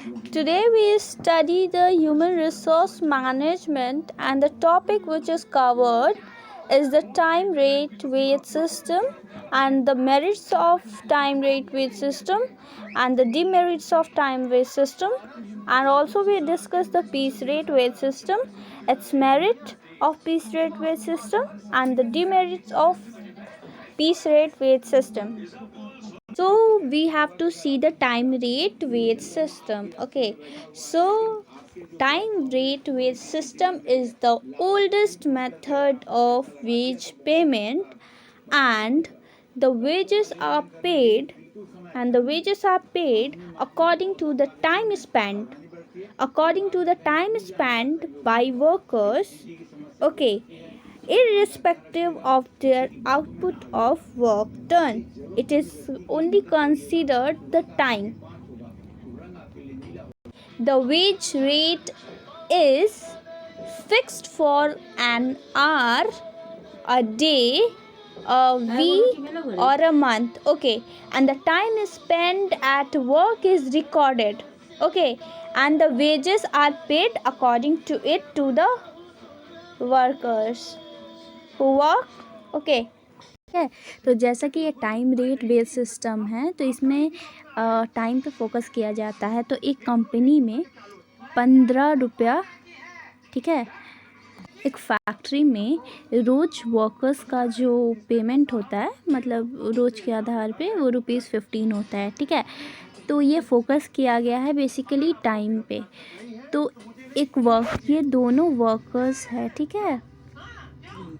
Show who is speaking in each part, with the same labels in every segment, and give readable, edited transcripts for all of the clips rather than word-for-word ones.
Speaker 1: Today we study the human resource management, and the topic which is covered is the time rate wage system and the merits of time rate wage system and the demerits of time wage system, and also we discuss the piece rate wage system, its merit of piece rate wage system and the demerits of piece rate wage system. So we have to see the time rate wage system. Okay, so time rate wage system is the oldest method of wage payment, and the wages are paid according to the time spent by workers. Okay, irrespective of their output of work done. It is only considered the time. The wage rate is fixed for an hour, a day, a week, or a month. Okay, and the time spent at work is recorded. Okay, and the wages are paid according to it to the workers who work. Okay ठीक है। तो जैसा कि ये time rate based system है, तो इसमें time पे फोकस किया जाता है। तो एक कंपनी में 15 रुपया, ठीक है, एक फैक्ट्री में रोज़ वर्कर्स का जो पेमेंट होता है, मतलब रोज़ के आधार पे वो ₹15 होता है, ठीक है। तो ये फोकस किया गया है बेसिकली टाइम पे। तो ये दोनों वर्कर्स है, ठीक है,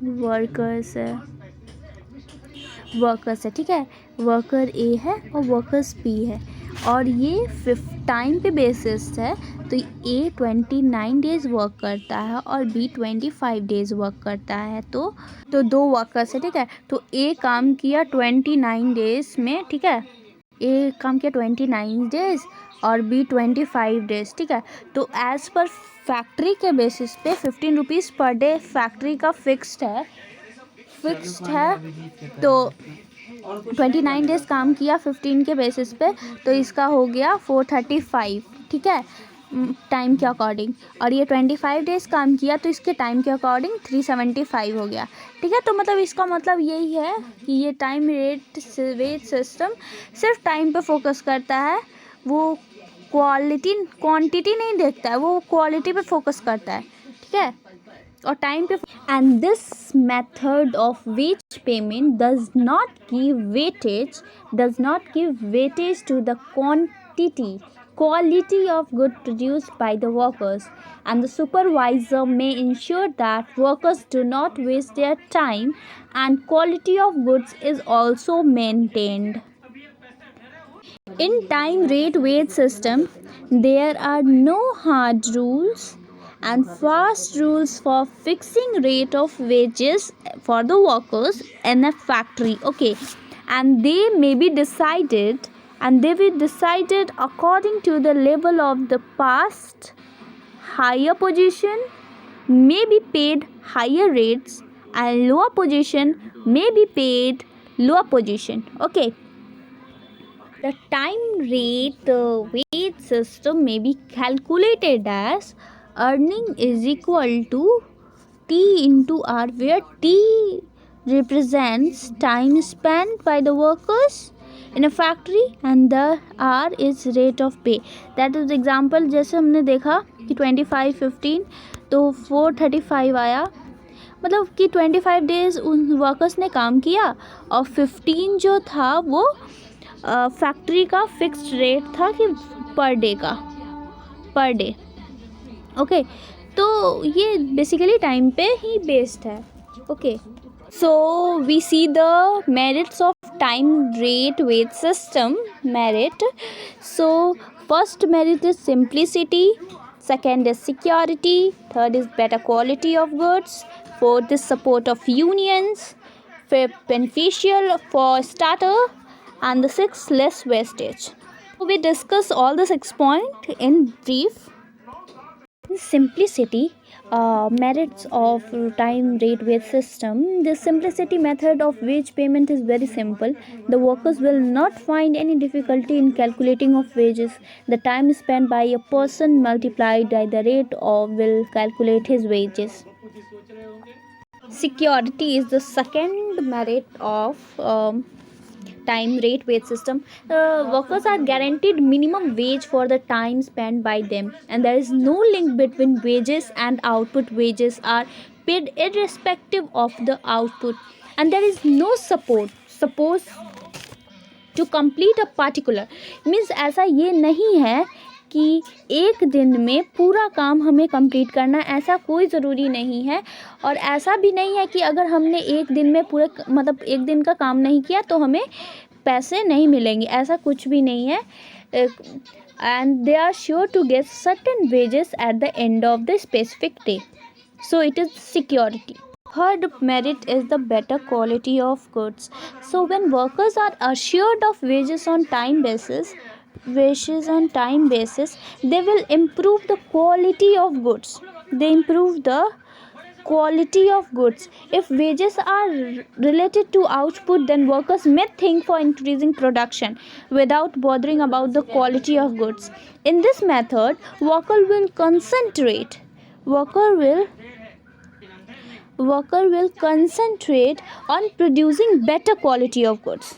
Speaker 1: वर्कर्स है, ठीक है। वर्कर ए है और वर्कर्स बी है, और ये टाइम पे बेसिस है। तो ए 29 डेज़ वर्क करता है और बी 25 डेज़ वर्क करता है। तो दो वर्कर्स है, ठीक है। तो ए काम किया 29 डेज़ में, ठीक है, ए काम किया 29 डेज़ और बी 25 डेज़, ठीक है। तो एज़ पर फैक्ट्री के बेसिस पे 15 रुपीज़ पर डे फैक्ट्री का फिक्स्ड है। तो 29 डेज़ काम किया 15 के बेसिस पे, तो इसका हो गया 435, ठीक है, टाइम के अकॉर्डिंग। और ये 25 डेज़ काम किया तो इसके टाइम के अकॉर्डिंग 375 हो गया, ठीक है। तो मतलब इसका मतलब यही है कि ये टाइम रेट वेज सिस्टम सिर्फ टाइम पे फोकस करता है, वो क्वांटिटी नहीं देखता है, वो क्वालिटी पे फोकस करता है, ठीक है, और टाइम पे। And this method of wage payment does not give weightage to the quality of good produced by the workers, and the supervisor may ensure that workers do not waste their time and quality of goods is also maintained. In time rate wage system, there are no hard rules and fast rules for fixing rate of wages for the workers in a factory. Okay, and they may be decided according to the level of the past. Higher position may be paid higher rates and lower position may be paid lower position. Okay, the time rate wage system may be calculated as earning is equal to T into R, where T represents time spent by the workers in a factory and the R is rate of pay. That is example, जैसे हमने देखा कि 25 15 तो 435 आया, मतलब कि 25 days उन workers ने काम किया और 15 जो था वो फैक्ट्री का फिक्स्ड रेट था कि पर डे। ओके, तो ये बेसिकली टाइम पे ही बेस्ड है। Okay, so we see the merits of time rate wage system. So first merit is simplicity, second is security, third is better quality of goods, fourth is support of unions, fifth beneficial for starter, and the sixth less wastage. We discuss all the 6 points in brief. Simplicity, merits of time rate wage system. The simplicity method of wage payment is very simple. The workers will not find any difficulty in calculating of wages. The time spent by a person multiplied by the rate of will calculate his wages. Security is the second merit of time rate wage system. Workers are guaranteed minimum wage for the time spent by them, and there is no link between wages and output. Wages are paid irrespective of the output, and there is no suppose to complete a particular means ऐसा ये नहीं है कि एक दिन में पूरा काम हमें कंप्लीट करना, ऐसा कोई ज़रूरी नहीं है। और ऐसा भी नहीं है कि अगर हमने एक दिन में पूरे मतलब एक दिन का काम नहीं किया तो हमें पैसे नहीं मिलेंगे, ऐसा कुछ भी नहीं है। And they are sure to get certain wages at the end of the specific day, so it is security. Third merit is the better quality of goods. So when workers are assured of wages on time basis, they will improve the quality of goods. They improve the quality of goods. If wages are related to output, then workers may think for increasing production without bothering about the quality of goods. In this method, worker will concentrate on producing better quality of goods.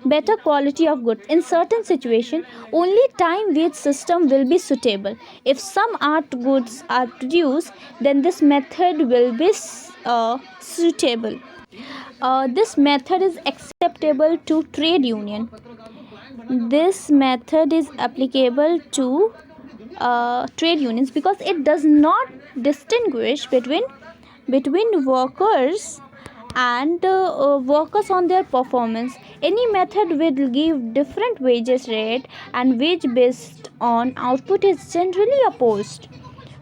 Speaker 1: Better quality of goods. In certain situation, only time wage system will be suitable. If some art goods are produced, then this method will be suitable. This method is acceptable to trade union. This method is applicable to trade unions because it does not distinguish between workers and workers on their performance. Any method will give different wages rate, and wage based on output is generally opposed.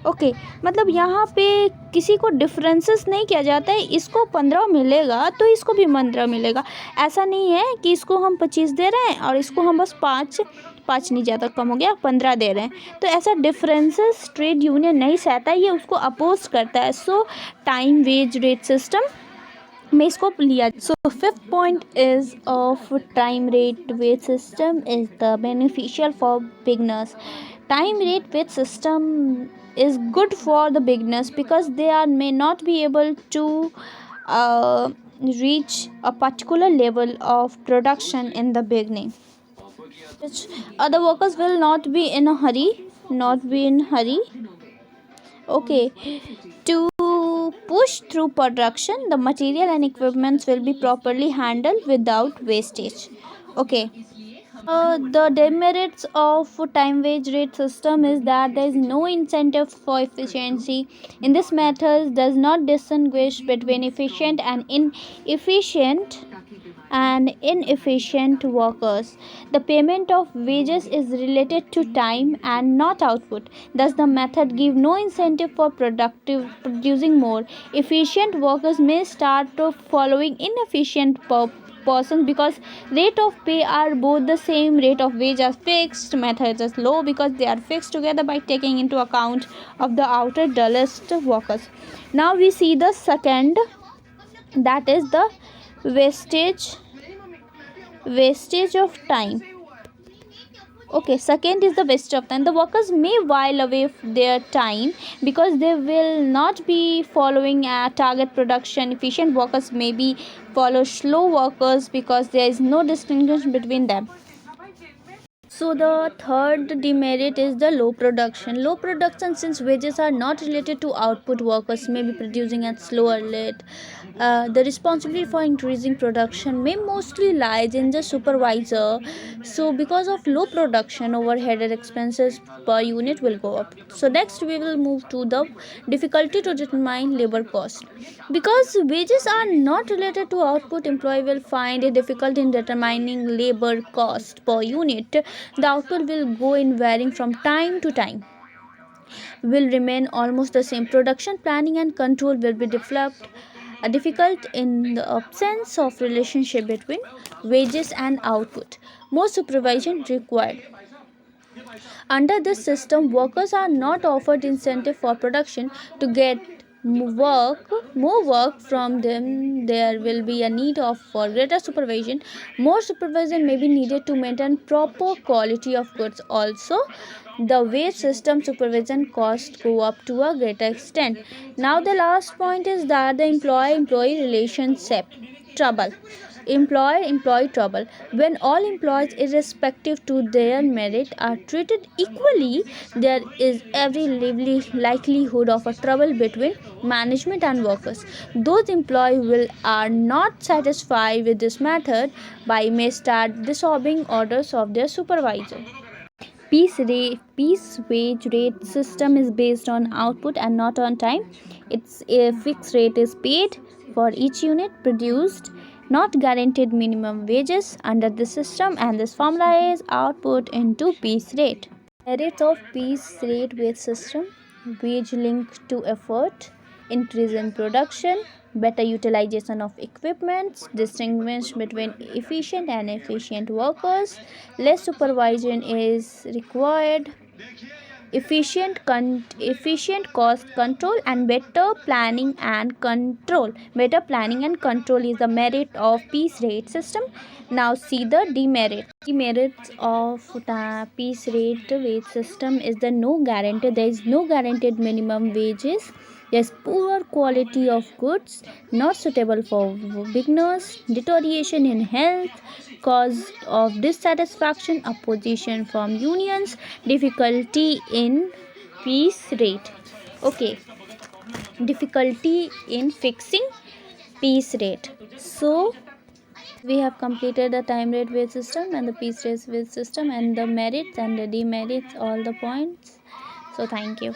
Speaker 1: Okay मतलब यहाँ पे किसी को differences नहीं किया जाता है, इसको 15 मिलेगा तो इसको भी 15 मिलेगा, ऐसा नहीं है कि इसको हम 25 दे रहे हैं और इसको हम बस 5 नहीं, ज़्यादा कम हो गया, 15 दे रहे हैं। तो ऐसा डिफरेंसेस ट्रेड यूनियन नहीं सहता, ये उसको अपोज करता है। So time wage rate system में इसको लिया। So fifth point is of time rate wage system is the beneficial for beginners. Time rate wage system is good for the beginners because they may not be able to reach a particular level of production in the beginning. Other workers will not be in a hurry. Okay, to push through production, the material and equipments will be properly handled without wastage. Okay. The demerits of time wage rate system is that there is no incentive for efficiency. In this method does not distinguish between efficient and inefficient workers. The payment of wages is related to time and not output. Thus the method give no incentive for producing more. Efficient workers may start following inefficient persons because rate of pay are both the same. Rate of wage are fixed, methods are low because they are fixed together by taking into account of the outer dullest workers. Now we see the second, that is the wastage of time. Okay, second is the waste of time. The workers may while away their time because they will not be following a target production. Efficient workers may be follow slow workers because there is no distinction between them. So the third demerit is the low production. Low production, since wages are not related to output, workers may be producing at slower rate. The responsibility for increasing production may mostly lies in the supervisor. So because of low production, overhead expenses per unit will go up. So next we will move to the difficulty to determine labor cost. Because wages are not related to output, employee will find it difficult in determining labor cost per unit. The output will go in varying from time to time, will remain almost the same. Production planning and control will be difficult in the absence of relationship between wages and output. More supervision required. Under this system, workers are not offered incentive for production to get more work from them. There will be a need of for greater supervision. More supervision may be needed to maintain proper quality of goods. Also, the wage system supervision costs go up to a greater extent. Now the last point is that the employee relationship trouble. Employer employee trouble. When all employees, irrespective to their merit, are treated equally, there is every likelihood of a trouble between management and workers. Those employees will are not satisfied with this method by may start disobeying orders of their supervisor. Piece wage rate system is based on output and not on time. It's a fixed rate is paid for each unit produced, not guaranteed minimum wages under the system, and this formula is output into piece rate. Merits of piece rate wage system: wage linked to effort, increase in production, better utilization of equipment, distinguish between efficient and inefficient workers, less supervision is required, efficient cost control, and better planning and control. Better planning and control is the merit of piece rate system. Now see the demerits of the piece rate wage system is the no guarantee. There is no guaranteed minimum wages. There's poor quality of goods, not suitable for beginners, deterioration in health, cause of dissatisfaction, opposition from unions, difficulty in piece rate. Okay, difficulty in fixing piece rate. So we have completed the time rate wage system and the piece rate wage system and the merits and the demerits, all the points. So thank you.